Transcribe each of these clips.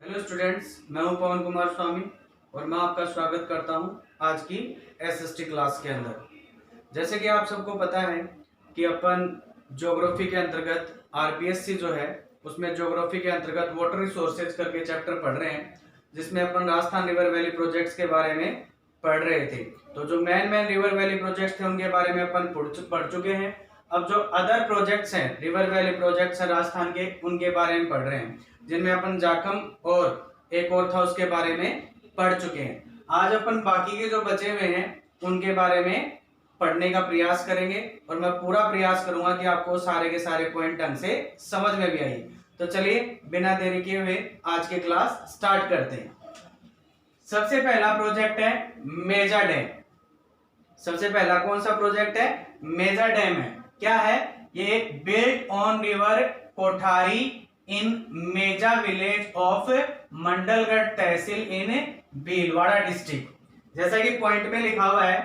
Hello students, मैं हूं पवन कुमार स्वामी और मैं आपका स्वागत करता हूं आज की एसएसटी क्लास के अंदर। जैसे कि आप सबको पता है कि अपन ज्योग्राफी के अंतर्गत आरपीएससी जो है उसमें ज्योग्राफी के अंतर्गत वाटर रिसोर्सेज करके चैप्टर पढ़ रहे हैं, जिसमें अपन राजस्थान रिवर वैली प्रोजेक्ट्स के बारे में पढ़ रहे थे। तो जो मेन रिवर वैली प्रोजेक्ट्स थे उनके बारे में अपन पढ़ चुके हैं। अब जो अदर प्रोजेक्ट्स हैं, रिवर वैली प्रोजेक्ट्स हैं राजस्थान के, उनके बारे में पढ़ रहे हैं, जिनमें अपन जाखम और एक और था उसके बारे में पढ़ चुके हैं। आज अपन बाकी के जो बचे हुए हैं उनके बारे में पढ़ने का प्रयास करेंगे और मैं पूरा प्रयास करूंगा कि आपको सारे के सारे पॉइंट ढंग से समझ में भी आए। तो चलिए बिना देरी किए हुए आज की क्लास स्टार्ट करते हैं। सबसे पहला प्रोजेक्ट है मेजा डैम। सबसे पहला कौन सा प्रोजेक्ट है? मेजा डैम है। क्या है ये? एक built on river Kothari in Meja village of Mandalgarh tehsil in Bhilwara district. जैसा कि पॉइंट में लिखा हुआ है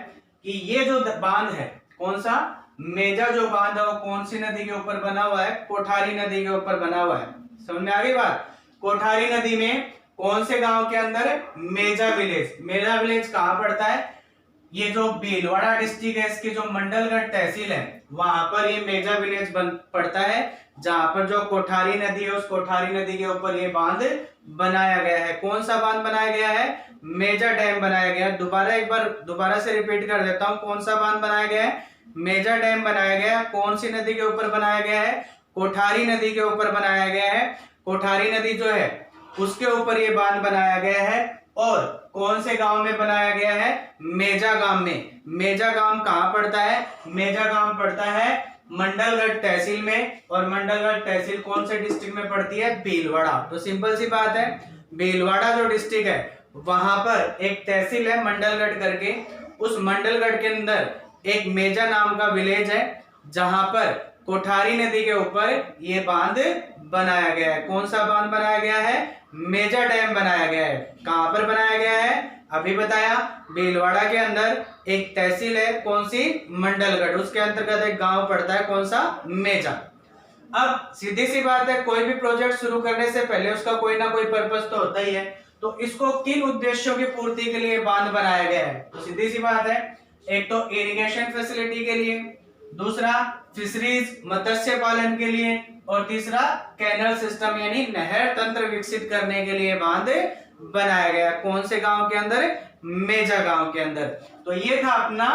कि ये जो बांध है, कौन सा? मेजा जो बांध है वो कौन सी नदी के ऊपर बना हुआ है? कोठारी नदी के ऊपर बना हुआ है। समझ में आ गई बात? कोठारी नदी में कौन से गांव के अंदर? मेजा विलेज। मेजा विलेज कहां पड़ता है? ये जो भीलवाड़ा डिस्ट्रिक्ट है, इसकी जो मंडलगढ़ तहसील है वहां पर ये मेजा विलेज पड़ता है, जहां पर जो कोठारी नदी है उस कोठारी नदी के ऊपर ये बांध बनाया गया है। कौन सा बांध बनाया गया है? मेजा डैम बनाया गया है। दोबारा से रिपीट कर देता हूं, कौन सा बांध बनाया गया है? मेजा डैम बनाया गया है। कौन सी नदी के ऊपर बनाया गया है? कोठारी नदी के ऊपर बनाया गया है। कोठारी नदी जो है उसके ऊपर ये बांध बनाया गया है। और कौन से गांव में बनाया गया है? मेजा गांव में। मेजा गांव कहां पड़ता है? मेजा गांव पड़ता है मंडलगढ़ तहसील में, और मंडलगढ़ तहसील कौन से डिस्ट्रिक्ट में पड़ती है? भीलवाड़ा। तो सिंपल सी बात है, भीलवाड़ा जो डिस्ट्रिक्ट है वहां पर एक तहसील है मंडलगढ़ करके। उस मंडलगढ़ के अंदर एक मेजा नाम का विलेज है, जहां पर कोठारी नदी के ऊपर ये बांध बनाया गया है। कौन सा बांध बनाया गया है? मेजा डैम बनाया गया है। कहां पर बनाया गया है? अभी बताया, भीलवाड़ा के अंदर एक तहसील है, कौन सी? मंडलगढ़। उसके अंतर्गत एक गांव पड़ता है, कौन सा? मेजा। अब सीधी सी बात है, कोई भी प्रोजेक्ट शुरू करने से पहले उसका कोई ना कोई पर्पस तो होता ही है। तो इसको किन उद्देश्यों की पूर्ति के लिए बांध बनाया गया है? तो सीधी सी बात है, एक तो इरिगेशन फैसिलिटी के लिए, दूसरा फिशरीज मत्स्य पालन के लिए, और तीसरा कैनल सिस्टम यानी नहर तंत्र विकसित करने के लिए बांध बनाया गया। कौन से गांव के अंदर? मेजा गांव के अंदर। तो ये था अपना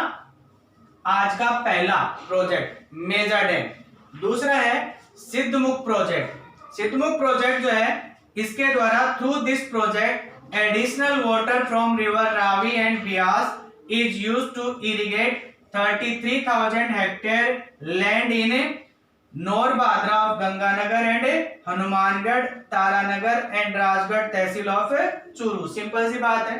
आज का पहला प्रोजेक्ट, मेजा डैम। दूसरा है सिद्धमुख प्रोजेक्ट। सिद्धमुख प्रोजेक्ट जो है, इसके द्वारा through this project additional water from river Ravi and Beas is used to irrigate 33,000 hectare land in नौरबादरा of Ganganagar and Hanumangarh, Taranagar and Rajgarh tehsil of Churu. Simple सी बात है।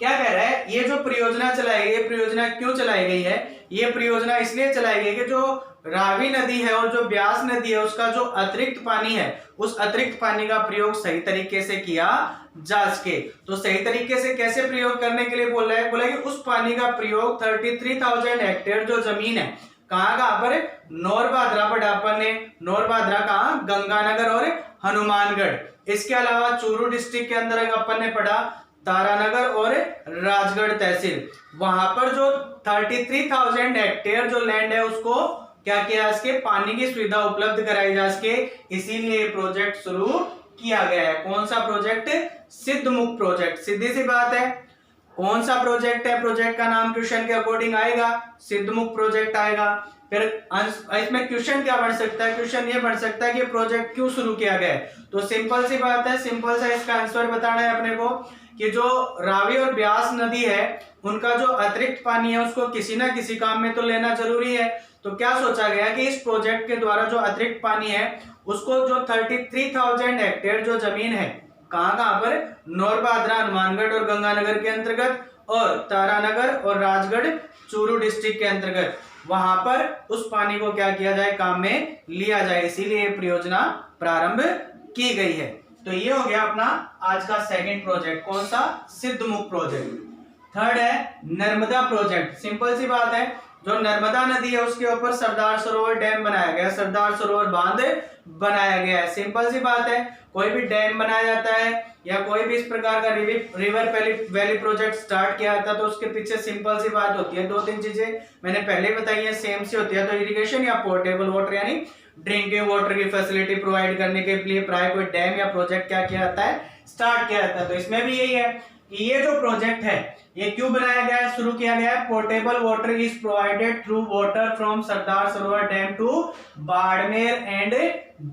क्या कह रहा है? ये जो परियोजना चलाई गई, ये परियोजना क्यों चलाई गई है? ये परियोजना इसलिए चलाई गई कि जो रावी नदी है और जो ब्यास नदी है उसका जो अतिरिक्त पानी है, उस अतिरिक्त पानी का प्रयोग सही तरीके से किया जा सके। तो सही तरीके से कैसे प्रयोग करने के लिए बोल रहा है? बोला कि उस पानी का प्रयोग 33,000 हेक्टेयर जो जमीन है, कहां पर? नौरबादरा पढ़ा अपन ने। नौरबादरा कहां? गंगानगर और हनुमानगढ़। इसके अलावा चूरू डिस्ट्रिक्ट के अंदर अपन ने पढ़ा तारानगर और राजगढ़ तहसील। वहां पर जो 33,000 हेक्टेयर जो लैंड है उसको क्या किया? इसके पानी की सुविधा उपलब्ध कराई जा सके, इसीलिए ये प्रोजेक्ट शुरू किया गया है। कौन सा प्रोजेक्ट? सिद्धमुख प्रोजेक्ट। सीधी सी बात है, कौन सा प्रोजेक्ट है? प्रोजेक्ट का नाम क्वेश्चन के अकॉर्डिंग आएगा, सिद्धमुख प्रोजेक्ट आएगा। फिर इसमें क्वेश्चन क्या बन सकता है? क्वेश्चन ये बन सकता है कि प्रोजेक्ट क्यों शुरू किया गया है। तो सिंपल सी बात है, सिंपल सा इसका आंसर बताना है अपने को कि जो रावी और ब्यास नदी है उनका जो अतिरिक्त पानी है उसको किसी ना किसी काम में तो लेना जरूरी है। तो क्या सोचा गया कि इस प्रोजेक्ट के द्वारा जो अतिरिक्त पानी है उसको, जो 33,000 हेक्टेयर जो जमीन है, कहां पर? नौरबादरा, हनुमानगढ़ और गंगानगर के अंतर्गत, और तारानगर और राजगढ़ चूरू डिस्ट्रिक्ट के अंतर्गत, वहां पर उस पानी को क्या किया जाए? काम में लिया जाए। इसीलिए ये परियोजना प्रारंभ की गई है। तो ये हो गया अपना आज का सेकंड प्रोजेक्ट, कौन सा? सिद्धमुख प्रोजेक्ट। थर्ड है नर्मदा प्रोजेक्ट। सिंपल सी बात है, जो नर्मदा नदी है उसके ऊपर सरदार सरोवर डैम बनाया गया, सरदार सरोवर बांध बनाया गया है। सिंपल सी बात है, कोई भी डैम बनाया जाता है या कोई भी इस प्रकार का रिवर वैली प्रोजेक्ट स्टार्ट किया जाता है तो उसके पीछे सिंपल सी बात होती है, 2-3 चीजें मैंने पहले बताई है, सेम सी होती है। तो इरिगेशन या पोर्टेबल वाटर यानी ड्रिंकिंग वाटर की फैसिलिटी प्रोवाइड करने के लिए प्राय कोई डैम या प्रोजेक्ट क्या किया जाता है, स्टार्ट किया जाता है। तो इसमें भी यही है कि ये जो प्रोजेक्ट है ये क्यों बनाया गया है, शुरू किया गया है। Portable water is provided through water from Sardar Sarovar dam to Barmer and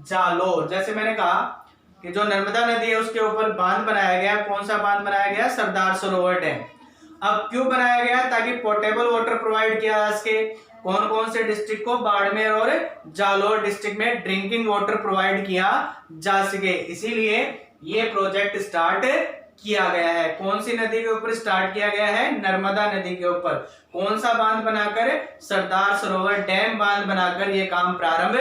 Jalore. जैसे मैंने कहा कि जो नर्मदा नदी है उसके ऊपर बांध बनाया गया, कौन सा बांध बनाया गया, सरदार सरोवर डैम। अब क्यों बनाया गया, ताकि पोर्टेबल वाटर प्रोवाइड किया जा सके। कौन कौन से डिस्ट्रिक्ट को, बाड़मेर और जालोर डिस्ट्रिक्ट में ड्रिंकिंग वाटर प्रोवाइड किया जा सके, इसीलिए ये प्रोजेक्ट स्टार्ट किया गया है। कौन सी नदी के ऊपर स्टार्ट किया गया है, नर्मदा नदी के ऊपर। कौन सा बांध बनाकर, सरदार सरोवर डैम बांध बनाकर ये काम प्रारंभ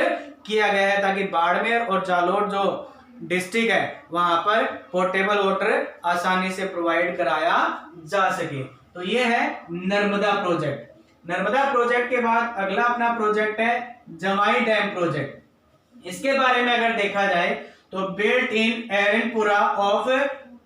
किया गया है, ताकि बाड़मेर और जालोर जो डिस्ट्रिक्ट है वहां पर पोर्टेबल वाटर आसानी से प्रोवाइड कराया जा सके। तो ये है नर्मदा प्रोजेक्ट। नर्मदा प्रोजेक्ट के बाद अगला अपना प्रोजेक्ट है जवाई डैम प्रोजेक्ट। इसके बारे में अगर देखा जाए तो built in Erinpura of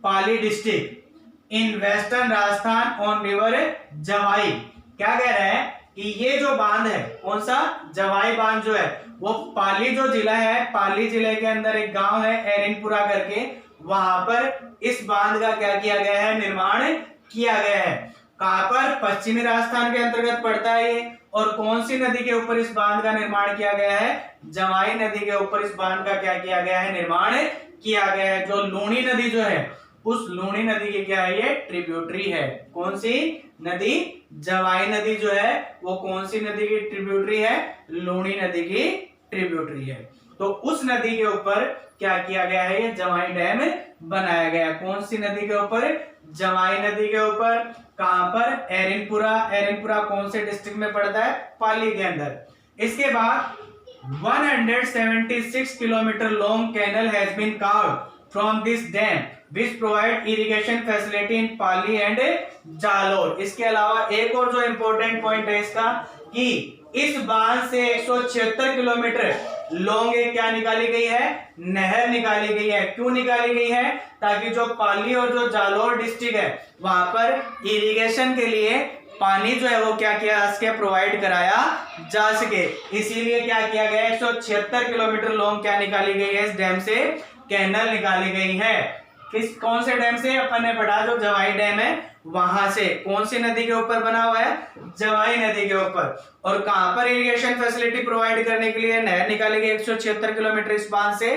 Pali district in western Rajasthan on river Jawai. क्या कह रहा है कि ये जो बांध है, कौन सा, जवाई बांध जो है वो पाली जो जिला है, पाली जिले के अंदर एक गांव है एरनपुरा करके, वहां पर इस बांध का क्या किया गया है, निर्माण किया गया है। कहां पर, पश्चिमी राजस्थान के अंतर्गत पड़ता है ये। और कौन सी नदी के ऊपर इस बांध का निर्माण किया गया है, जवाई नदी के ऊपर इस बांध का क्या किया गया है, निर्माण किया गया है। जो लूणी नदी जो है उस लूणी नदी की क्या है, ये ट्रिब्यूटरी है। कौन सी नदी, जवाई नदी जो है वो कौन सी नदी की ट्रिब्यूटरी है, लूणी नदी की ट्रिब्यूटरी है। तो उस नदी के ऊपर क्या किया गया है, ये जवाई डैम बनाया गया। कौन सी नदी के ऊपर, जवाई नदी के ऊपर। कहां पर, एरनपुरा। एरनपुरा कौन से डिस्ट्रिक्ट में पड़ता है, पाली के अंदर। इसके बाद 176 kilometre long canal has been carved from this dam which provide irrigation facility in Pali and Jalore. इसके अलावा एक और जो इंपॉर्टेंट पॉइंट है इसका कि इस बांध से 176 किलोमीटर लॉन्ग एक क्या निकाली गई है, नहर निकाली गई है। क्यों निकाली गई है, ताकि जो पाली और जो जालोर डिस्ट्रिक्ट है वहां पर इरिगेशन के लिए पानी जो है वो क्या किया जा सके, प्रोवाइड कराया जा सके। इसीलिए क्या किया गया, 176 किलोमीटर लॉन्ग क्या निकाली गई है, इस डैम से कैनल निकाली गई है। किस, कौन से डैम से, अपन ने पढ़ा जो जवाई डैम है वहां से। कौन सी नदी के ऊपर बना हुआ है, जवाई नदी के ऊपर। और कहां पर इरिगेशन फैसिलिटी प्रोवाइड करने के लिए नहर निकाली गई 176 किलोमीटर इस बांध से,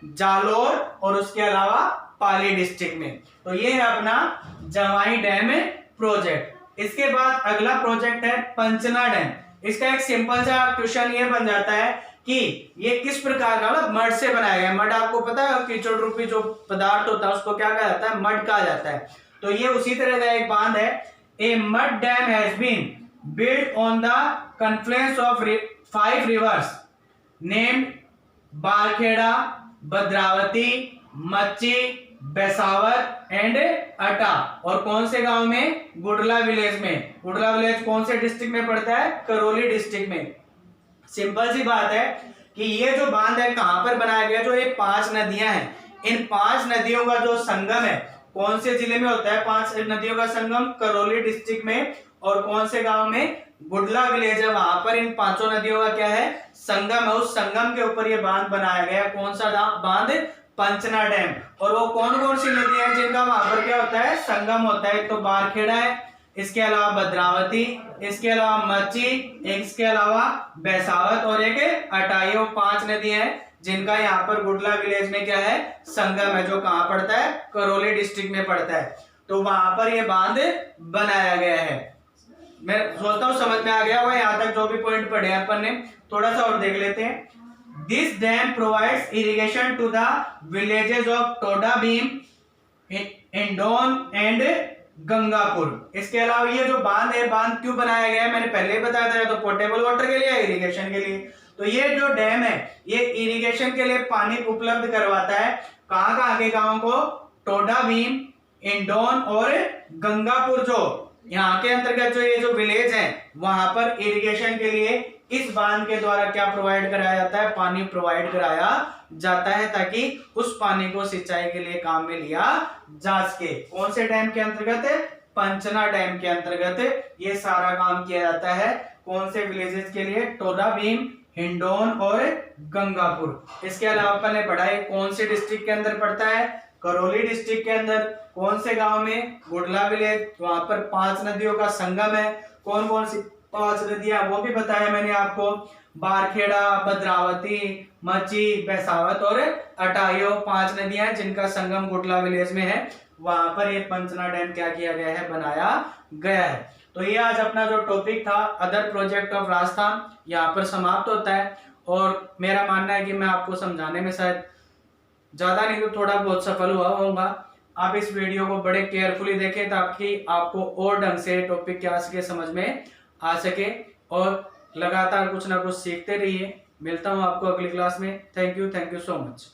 जालोर और उसके अलावा पाली डिस्ट्रिक्ट में। तो ये है अपना जवाई डैम प्रोजेक्ट। इसके बाद अगला प्रोजेक्ट है पंचना डैम। इसका एक सिंपल सा क्वेश्चन ये बन जाता है कि ये किस प्रकार का, मतलब मड से बनाया गया। मड आपको पता है, कीचड़ रूपी जो पदार्थ होता है उसको क्या कहा जाता है, मड कहा जाता है। तो ये उसी तरह का एक बांध है। A mud dam has been built on the confluence of 5 rivers named Barkheda, Bhadravati, Machhi, Besawar and Ata. और कौन से गांव में, गुडला विलेज में। गुडला विलेज कौन से डिस्ट्रिक्ट में पड़ता है, करौली डिस्ट्रिक्ट में। सिंपल सी बात है कि ये जो बांध है कहां पर बनाया गया, जो ये 5 नदियां हैं, इन 5 नदियों का जो संगम है कौन से जिले में होता है, 5 नदियों का संगम करौली डिस्ट्रिक्ट में। और कौन से गांव में, गुडला विलेज है, वहां पर इन 5 नदियों का क्या है, संगम है। उस संगम के ऊपर ये बांध बनाया गया। कौन सा बांध, पंचना डैम। और वो कौन कौन सी नदियां हैं जिनका वहां पर क्या होता है, संगम होता है। तो बारखेड़ा है, इसके अलावा भद्रावती, इसके अलावा मच्ची, इसके अलावा बेसावत और एक अटाई। वो 5 नदियां हैं जिनका यहाँ पर गुडला विलेज में क्या है, संगम है, जो कहाँ पड़ता है, करौली डिस्ट्रिक्ट में पड़ता है। तो वहां पर ये बांध बनाया गया है। मैं सोचता हूँ समझ में आ गया होगा यहाँ तक जो भी पॉइंट पढ़े अपन ने। थोड़ा सा और देख लेते हैं। This dam provides irrigation to the villages of Toda Bhim, Indon and Gangapur. इसके अलावा ये जो बांध है, बांध क्यों बनाया गया है, मैंने पहले ही बताया था, तो पोर्टेबल वाटर के लिए, इरिगेशन के लिए। तो ये जो डैम है ये इरिगेशन के लिए पानी उपलब्ध करवाता है। कहां कहां के गांवों को, टोडा भीम, इंडोन और गंगापुर जो यहाँ के अंतर्गत जो ये जो विलेज है वहां पर इरिगेशन के लिए इस बांध के द्वारा क्या प्रोवाइड कराया जाता है, पानी प्रोवाइड कराया जाता है, ताकि उस पानी को सिंचाई के लिए काम में लिया जा सके। कौन से डैम के अंतर्गत है? पंचना डैम के अंतर्गत ये सारा काम किया जाता है। कौन से विलेजेस के लिए? टोरा भीम, हिंडोन और गंगापुर। इसके अलावा अपन ने पढ़ा है कौन से डिस्ट्रिक्ट के अंदर पड़ता है? करौली डिस्ट्रिक्ट के अंदर। कौन से गांव में? गुडला विलेज। वहां पर 5 नदियों का संगम है। कौन कौन सी 5 नदियां वो भी बताया मैंने आपको। बारखेड़ा, भद्रावती, मची, बैसावत और अटायो 5 नदियां जिनका संगम गुडला विलेज में है। वहां पर ये पंचना डैम क्या किया गया है? बनाया गया है। तो ये आज अपना जो टॉपिक था अदर प्रोजेक्ट ऑफ राजस्थान यहाँ पर समाप्त होता है। और मेरा मानना है कि मैं आपको समझाने में शायद ज्यादा नहीं तो थोड़ा बहुत सफल हुआ होगा। आप इस वीडियो को बड़े केयरफुली देखें ताकि आपको और ढंग से टॉपिक क्या सके, समझ में आ सके, और लगातार कुछ ना कुछ सीखते रहिए। मिलता हूं आपको अगली क्लास में। Thank you so much.